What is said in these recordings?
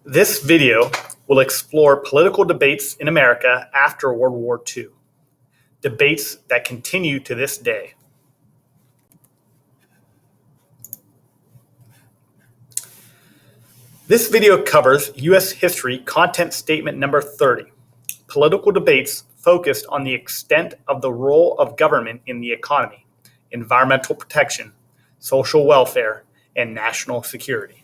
This video will explore political debates in America after World War II, debates that continue to this day. This video covers U.S. history content statement number 30, political debates focused on the extent of the role of government in the economy, environmental protection, social welfare, and national security.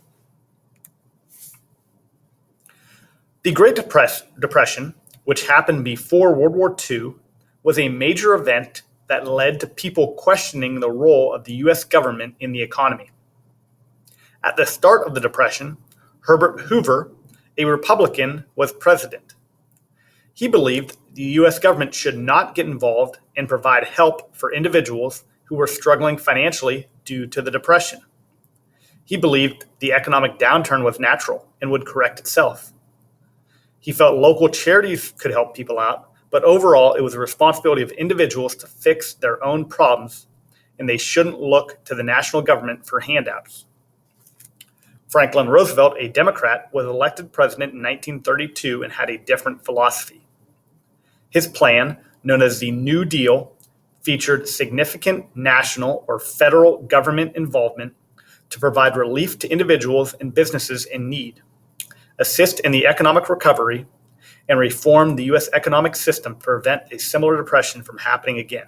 The Great Depression, which happened before World War II, was a major event that led to people questioning the role of the U.S. government in the economy. At the start of the Depression, Herbert Hoover, a Republican, was president. He believed the U.S. government should not get involved and provide help for individuals who were struggling financially due to the Depression. He believed the economic downturn was natural and would correct itself. He felt local charities could help people out, but overall it was the responsibility of individuals to fix their own problems, and they shouldn't look to the national government for handouts. Franklin Roosevelt, a Democrat, was elected president in 1932 and had a different philosophy. His plan, known as the New Deal, featured significant national or federal government involvement to provide relief to individuals and businesses in need, assist in the economic recovery, and reform the U.S. economic system to prevent a similar depression from happening again.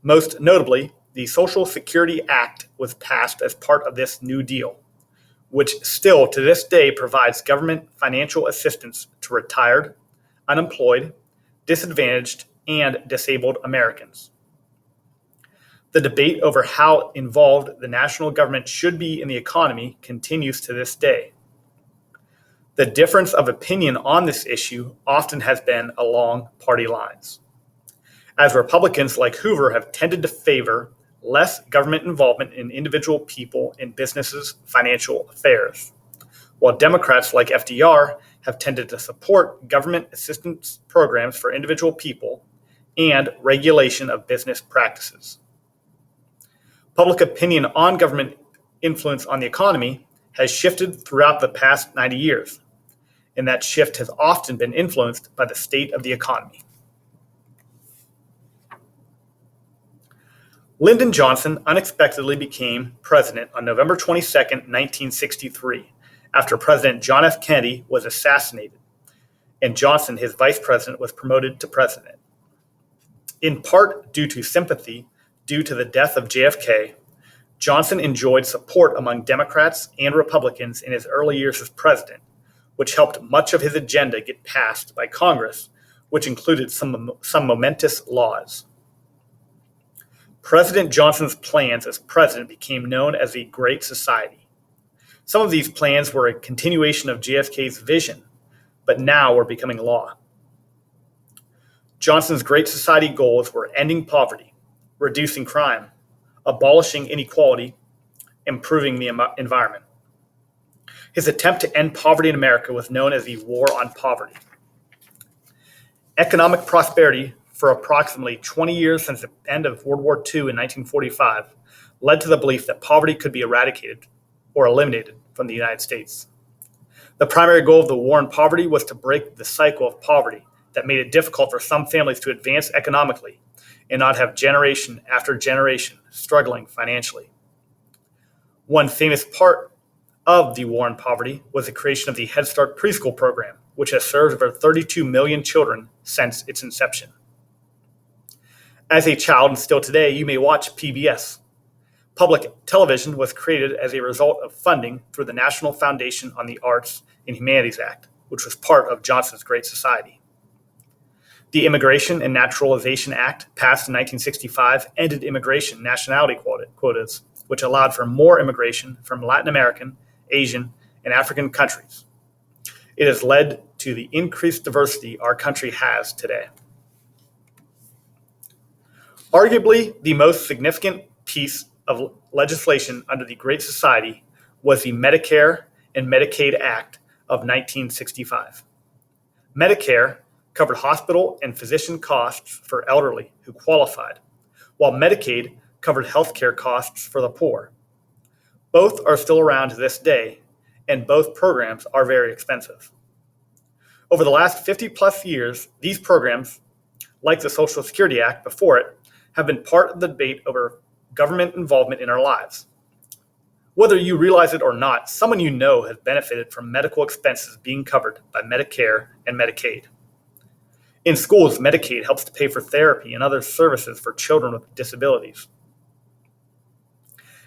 Most notably, the Social Security Act was passed as part of this New Deal, which still to this day provides government financial assistance to retired, unemployed, disadvantaged, and disabled Americans. The debate over how involved the national government should be in the economy continues to this day. The difference of opinion on this issue often has been along party lines, as Republicans like Hoover have tended to favor less government involvement in individual people and businesses' financial affairs, while Democrats like FDR have tended to support government assistance programs for individual people and regulation of business practices. Public opinion on government influence on the economy has shifted throughout the past 90 years, and that shift has often been influenced by the state of the economy. Lyndon Johnson unexpectedly became president on November 22, 1963, after President John F. Kennedy was assassinated, and Johnson, his vice president, was promoted to president. In part due to sympathy due to the death of JFK, Johnson enjoyed support among Democrats and Republicans in his early years as president, which helped much of his agenda get passed by Congress, which included some momentous laws. President Johnson's plans as president became known as the Great Society. Some of these plans were a continuation of JFK's vision, but now were becoming law. Johnson's Great Society goals were ending poverty, reducing crime, abolishing inequality, improving the environment. His attempt to end poverty in America was known as the War on Poverty. Economic prosperity for approximately 20 years since the end of World War II in 1945 led to the belief that poverty could be eradicated or eliminated from the United States. The primary goal of the War on Poverty was to break the cycle of poverty that made it difficult for some families to advance economically and not have generation after generation struggling financially. One famous part of the War on Poverty was the creation of the Head Start preschool program, which has served over 32 million children since its inception. As a child, and still today, you may watch PBS. Public television was created as a result of funding through the National Foundation on the Arts and Humanities Act, which was part of Johnson's Great Society. The Immigration and Naturalization Act, passed in 1965, ended immigration nationality quotas, which allowed for more immigration from Latin American, Asian, and African countries. It has led to the increased diversity our country has today. Arguably, the most significant piece of legislation under the Great Society was the Medicare and Medicaid Act of 1965. Medicare covered hospital and physician costs for elderly who qualified, while Medicaid covered health care costs for the poor. Both are still around to this day, and both programs are very expensive. Over the last 50 plus years, these programs, like the Social Security Act before it, have been part of the debate over government involvement in our lives. Whether you realize it or not, someone you know has benefited from medical expenses being covered by Medicare and Medicaid. In schools, Medicaid helps to pay for therapy and other services for children with disabilities.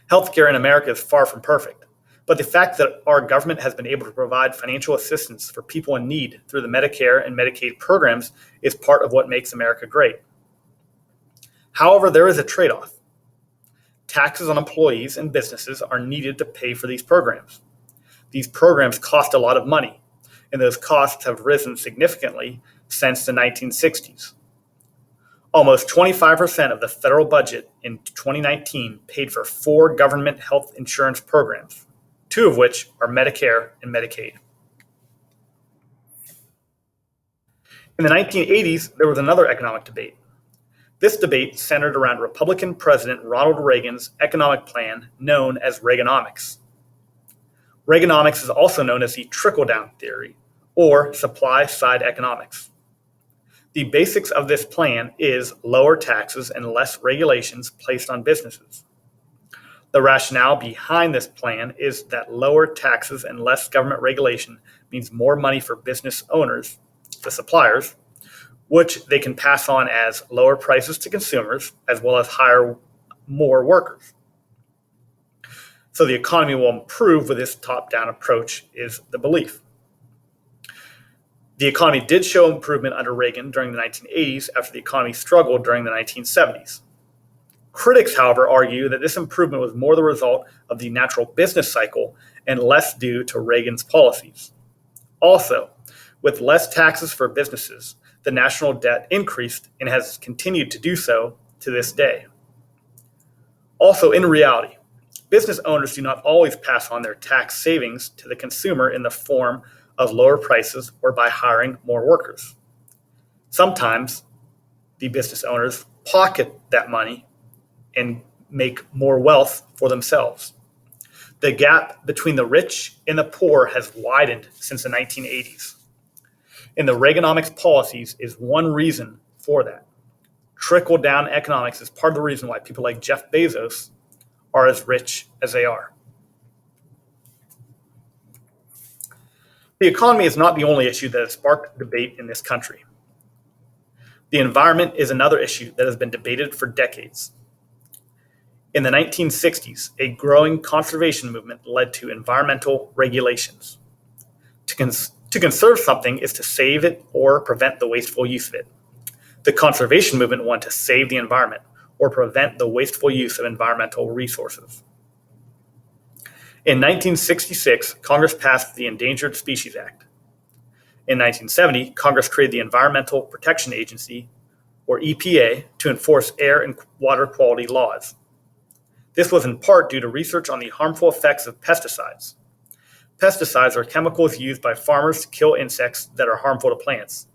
Healthcare in America is far from perfect, but the fact that our government has been able to provide financial assistance for people in need through the Medicare and Medicaid programs is part of what makes America great. However, there is a trade-off. Taxes on employees and businesses are needed to pay for these programs. These programs cost a lot of money, and those costs have risen significantly since the 1960s. Almost 25% of the federal budget in 2019 paid for 4 government health insurance programs, 2 of which are Medicare and Medicaid. In the 1980s, there was another economic debate. This debate centered around Republican President Ronald Reagan's economic plan known as Reaganomics. Reaganomics is also known as the trickle-down theory, or supply-side economics. The basics of this plan is lower taxes and less regulations placed on businesses. The rationale behind this plan is that lower taxes and less government regulation means more money for business owners, the suppliers, which they can pass on as lower prices to consumers, as well as hire more workers. So the economy will improve with this top-down approach is the belief. The economy did show improvement under Reagan during the 1980s after the economy struggled during the 1970s. Critics, however, argue that this improvement was more the result of the natural business cycle and less due to Reagan's policies. Also, with less taxes for businesses, the national debt increased and has continued to do so to this day. Also, in reality, business owners do not always pass on their tax savings to the consumer in the form of lower prices or by hiring more workers. Sometimes the business owners pocket that money and make more wealth for themselves. The gap between the rich and the poor has widened since the 1980s. And the Reaganomics policies is one reason for that. Trickle-down economics is part of the reason why people like Jeff Bezos are as rich as they are. The economy is not the only issue that has sparked debate in this country. The environment is another issue that has been debated for decades. In the 1960s, a growing conservation movement led to environmental regulations. To conserve something is to save it or prevent the wasteful use of it. The conservation movement wanted to save the environment or prevent the wasteful use of environmental resources. In 1966, Congress passed the Endangered Species Act. In 1970, Congress created the Environmental Protection Agency, or EPA, to enforce air and water quality laws. This was in part due to research on the harmful effects of pesticides. Pesticides are chemicals used by farmers to kill insects that are harmful to plants.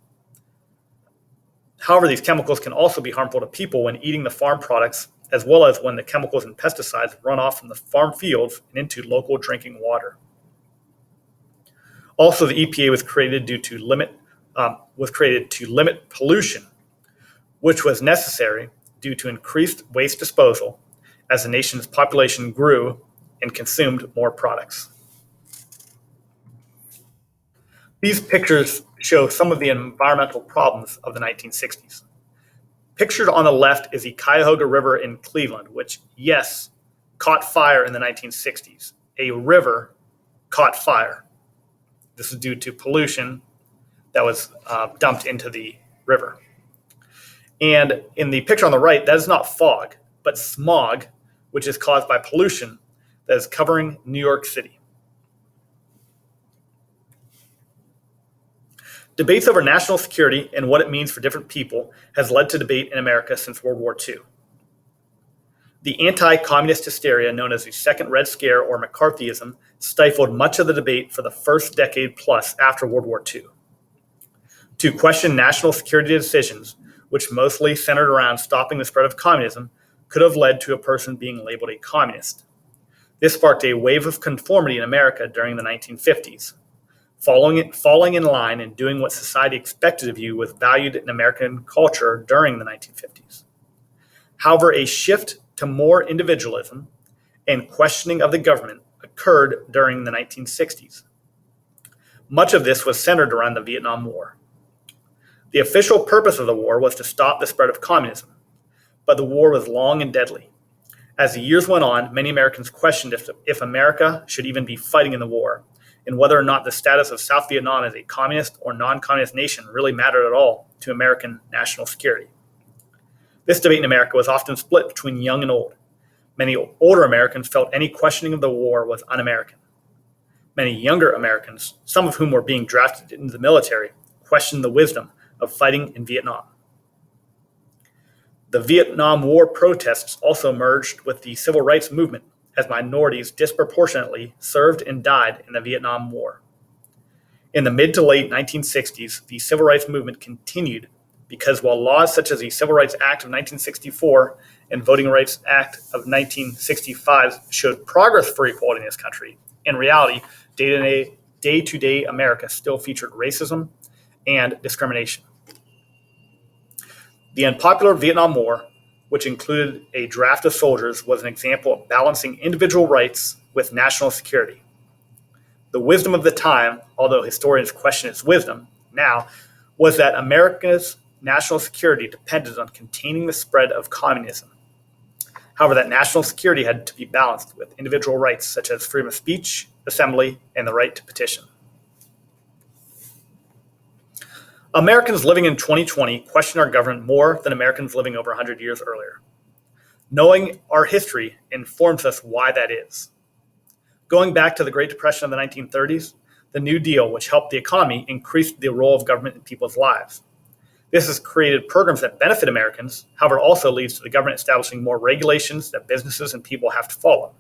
However, these chemicals can also be harmful to people when eating the farm products, as well as when the chemicals and pesticides run off from the farm fields and into local drinking water. Also, the EPA was created to limit pollution, which was necessary due to increased waste disposal as the nation's population grew and consumed more products. These pictures show some of the environmental problems of the 1960s. Pictured on the left is the Cuyahoga River in Cleveland, which, yes, caught fire in the 1960s. A river caught fire. This is due to pollution that was dumped into the river. And in the picture on the right, that is not fog, but smog, which is caused by pollution that is covering New York City. Debates over national security and what it means for different people has led to debate in America since World War II. The anti-communist hysteria known as the Second Red Scare or McCarthyism stifled much of the debate for the first decade plus after World War II. To question national security decisions, which mostly centered around stopping the spread of communism, could have led to a person being labeled a communist. This sparked a wave of conformity in America during the 1950s. Falling in line and doing what society expected of you was valued in American culture during the 1950s. However, a shift to more individualism and questioning of the government occurred during the 1960s. Much of this was centered around the Vietnam War. The official purpose of the war was to stop the spread of communism, but the war was long and deadly. As the years went on, many Americans questioned if America should even be fighting in the war, and whether or not the status of South Vietnam as a communist or non-communist nation really mattered at all to American national security. This debate in America was often split between young and old. Many older Americans felt any questioning of the war was un-American. Many younger Americans, some of whom were being drafted into the military, questioned the wisdom of fighting in Vietnam. The Vietnam War protests also merged with the civil rights movement, as minorities disproportionately served and died in the Vietnam War. In the mid to late 1960s, the civil rights movement continued because while laws such as the Civil Rights Act of 1964 and Voting Rights Act of 1965 showed progress for equality in this country, in reality, day-to-day America still featured racism and discrimination. The unpopular Vietnam War, which included a draft of soldiers, was an example of balancing individual rights with national security. The wisdom of the time, although historians question its wisdom now, was that America's national security depended on containing the spread of communism. However, that national security had to be balanced with individual rights such as freedom of speech, assembly, and the right to petition. Americans living in 2020 question our government more than Americans living over 100 years earlier. Knowing our history informs us why that is. Going back to the Great Depression of the 1930s, the New Deal, which helped the economy, increased the role of government in people's lives. This has created programs that benefit Americans, however, also leads to the government establishing more regulations that businesses and people have to follow,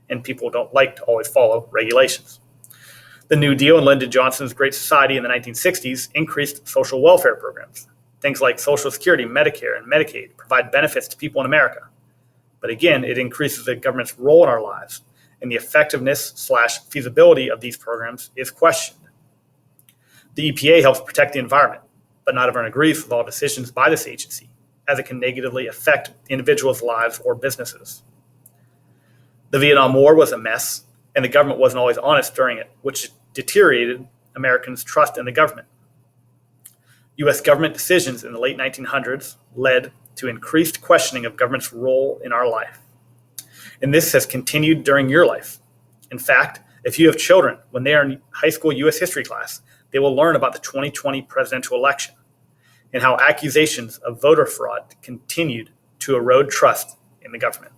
and people don't like to always follow regulations. The New Deal and Lyndon Johnson's Great Society in the 1960s increased social welfare programs. Things like Social Security, Medicare, and Medicaid provide benefits to people in America. But again, it increases the government's role in our lives, and the effectiveness/feasibility of these programs is questioned. The EPA helps protect the environment, but not everyone agrees with all decisions by this agency, as it can negatively affect individuals' lives or businesses. The Vietnam War was a mess, and the government wasn't always honest during it, which deteriorated Americans' trust in the government. U.S. government decisions in the late 1900s led to increased questioning of government's role in our life. And this has continued during your life. In fact, if you have children, when they are in high school U.S. history class, they will learn about the 2020 presidential election and how accusations of voter fraud continued to erode trust in the government.